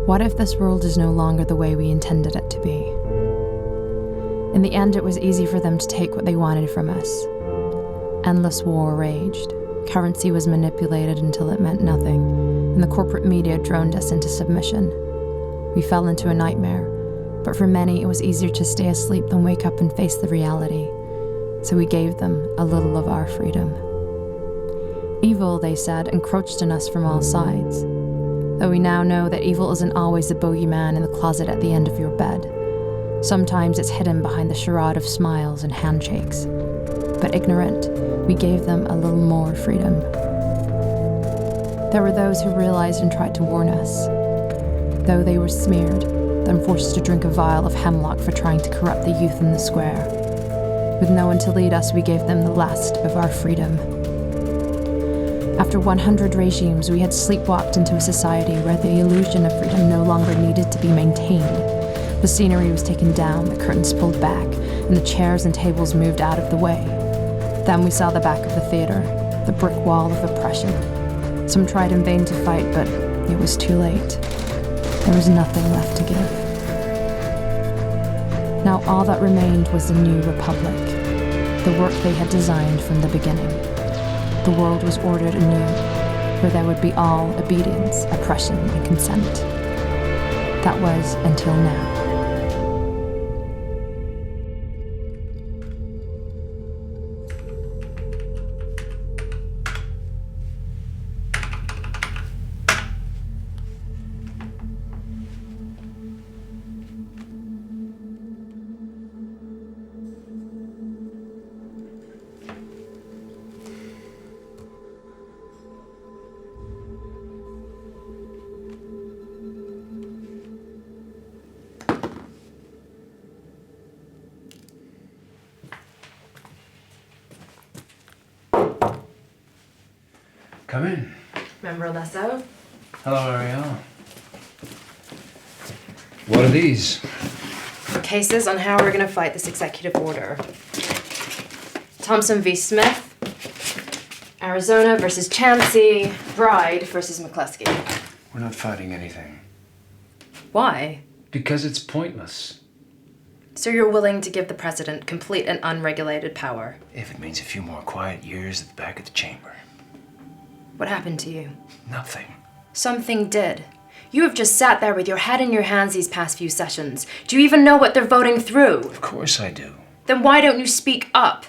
What if this world is no longer the way we intended it to be? In the end, it was easy for them to take what they wanted from us. Endless war raged. Currency was manipulated until it meant nothing, and the corporate media droned us into submission. We fell into a nightmare, but for many it was easier to stay asleep than wake up and face the reality. So we gave them a little of our freedom. Evil, they said, encroached on us from all sides. Though we now know that evil isn't always the bogeyman in the closet at the end of your bed. Sometimes it's hidden behind the charade of smiles and handshakes. But ignorant, we gave them a little more freedom. There were those who realized and tried to warn us. Though they were smeared, then forced to drink a vial of hemlock for trying to corrupt the youth in the square. With no one to lead us, we gave them the last of our freedom. After 100 regimes, we had sleepwalked into a society where the illusion of freedom no longer needed to be maintained. The scenery was taken down, the curtains pulled back, and the chairs and tables moved out of the way. Then we saw the back of the theater, the brick wall of oppression. Some tried in vain to fight, but it was too late. There was nothing left to give. Now all that remained was the new republic, the work they had designed from the beginning. The world was ordered anew, where there would be all obedience, oppression, and consent. That was until now. Come in. Remember Alesso? Hello, Ariel. What are these? Cases on how we're going to fight this executive order. Thompson v. Smith, Arizona versus Chansey, Bride versus McCluskey. We're not fighting anything. Why? Because it's pointless. So you're willing to give the president complete and unregulated power? If it means a few more quiet years at the back of the chamber. What happened to you? Nothing. Something did. You have just sat there with your head in your hands these past few sessions. Do you even know what they're voting through? Of course I do. Then why don't you speak up?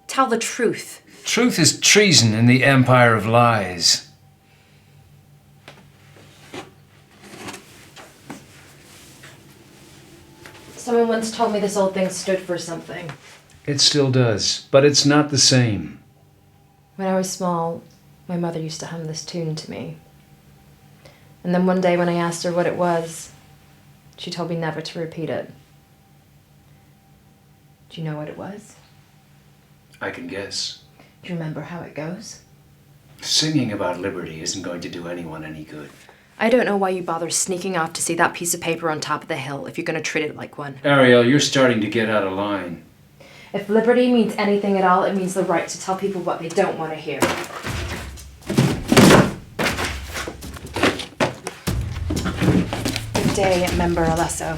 Tell the truth. Truth is treason in the empire of lies. Someone once told me this old thing stood for something. It still does, but it's not the same. When I was small, my mother used to hum this tune to me. And then one day when I asked her what it was, she told me never to repeat it. Do you know what it was? I can guess. Do you remember how it goes? Singing about liberty isn't going to do anyone any good. I don't know why you bother sneaking off to see that piece of paper on top of the hill if you're going to treat it like one. Ariel, you're starting to get out of line. If liberty means anything at all, it means the right to tell people what they don't want to hear. Good day, Member Alesso.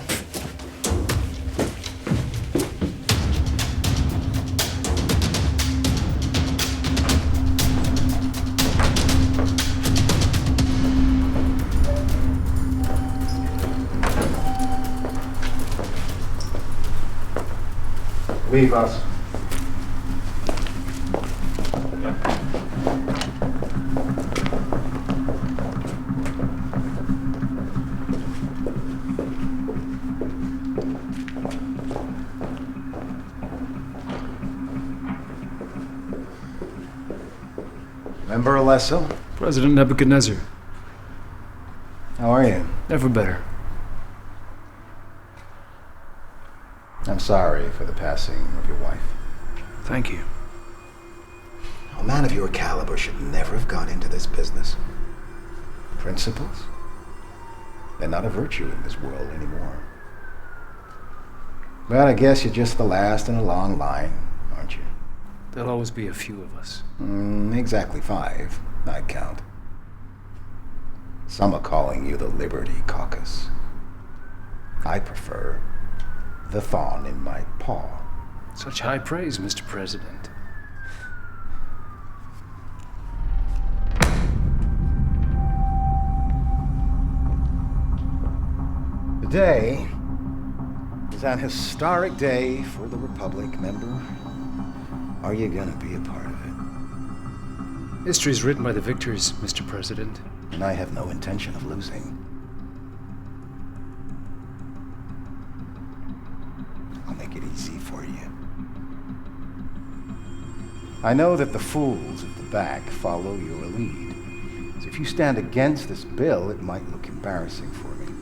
Leave us. Member Alesso? President Nebuchadnezzar. How are you? Never better. I'm sorry for the passing of your wife. Thank you. A man of your caliber should never have gone into this business. Principles? They're not a virtue in this world anymore. But I guess you're just the last in a long line, aren't you? There'll always be a few of us. Exactly 5, I'd count. Some are calling you the Liberty Caucus. I prefer the thorn in my paw. Such high praise, Mr. President. Today is an historic day for the Republic, member. Are you gonna be a part of it? History is written by the victors, Mr. President. And I have no intention of losing. I'll make it easy for you. I know that the fools at the back follow your lead. So if you stand against this bill, it might look embarrassing for me.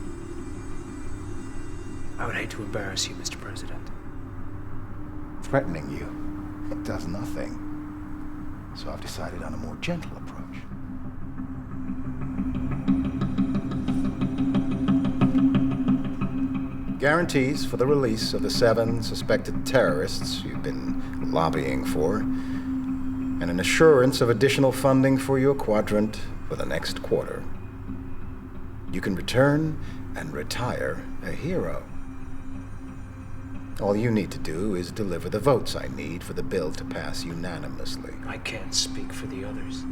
I would hate to embarrass you, Mr. President. Threatening you, it does nothing. So I've decided on a more gentle approach. Guarantees for the release of the 7 suspected terrorists you've been lobbying for, and an assurance of additional funding for your quadrant for the next quarter. You can return and retire a hero. All you need to do is deliver the votes I need for the bill to pass unanimously. I can't speak for the others.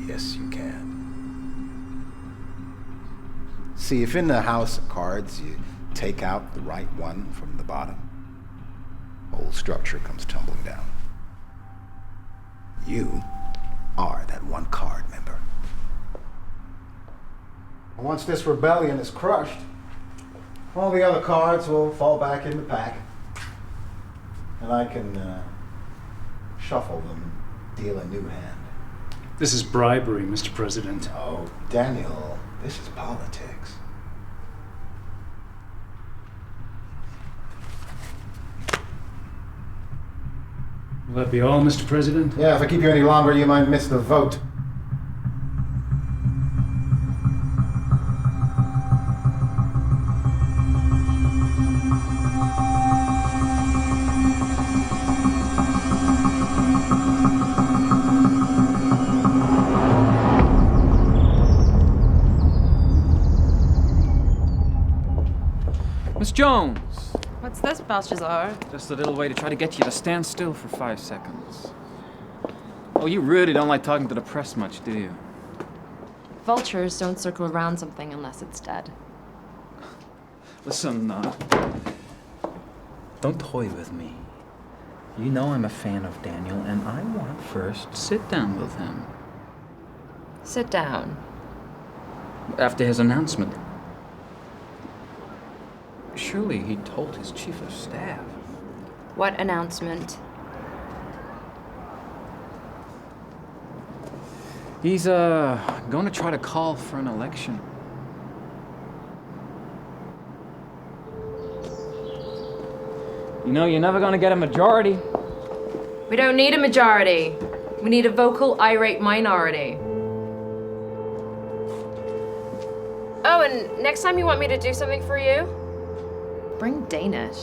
Yes, you can. See, if in the house of cards you take out the right one from the bottom, whole structure comes tumbling down. You are that one card, member. Once this rebellion is crushed, all the other cards will fall back in the pack, and I can shuffle them and deal a new hand. This is bribery, Mr. President. Oh, Daniel, this is politics. Will that be all, Mr. President? Yeah, if I keep you any longer, you might miss the vote. Miss Jones! What's this, Belshazzar? Just a little way to try to get you to stand still for 5 seconds. Oh, you really don't like talking to the press much, do you? Vultures don't circle around something unless it's dead. Listen, don't toy with me. You know I'm a fan of Daniel, and I want first to sit down with him. Sit down. After his announcement. Surely he told his chief of staff. What announcement? He's, going to try to call for an election. You know, you're never gonna get a majority. We don't need a majority. We need a vocal, irate minority. Oh, and next time you want me to do something for you, bring Danish.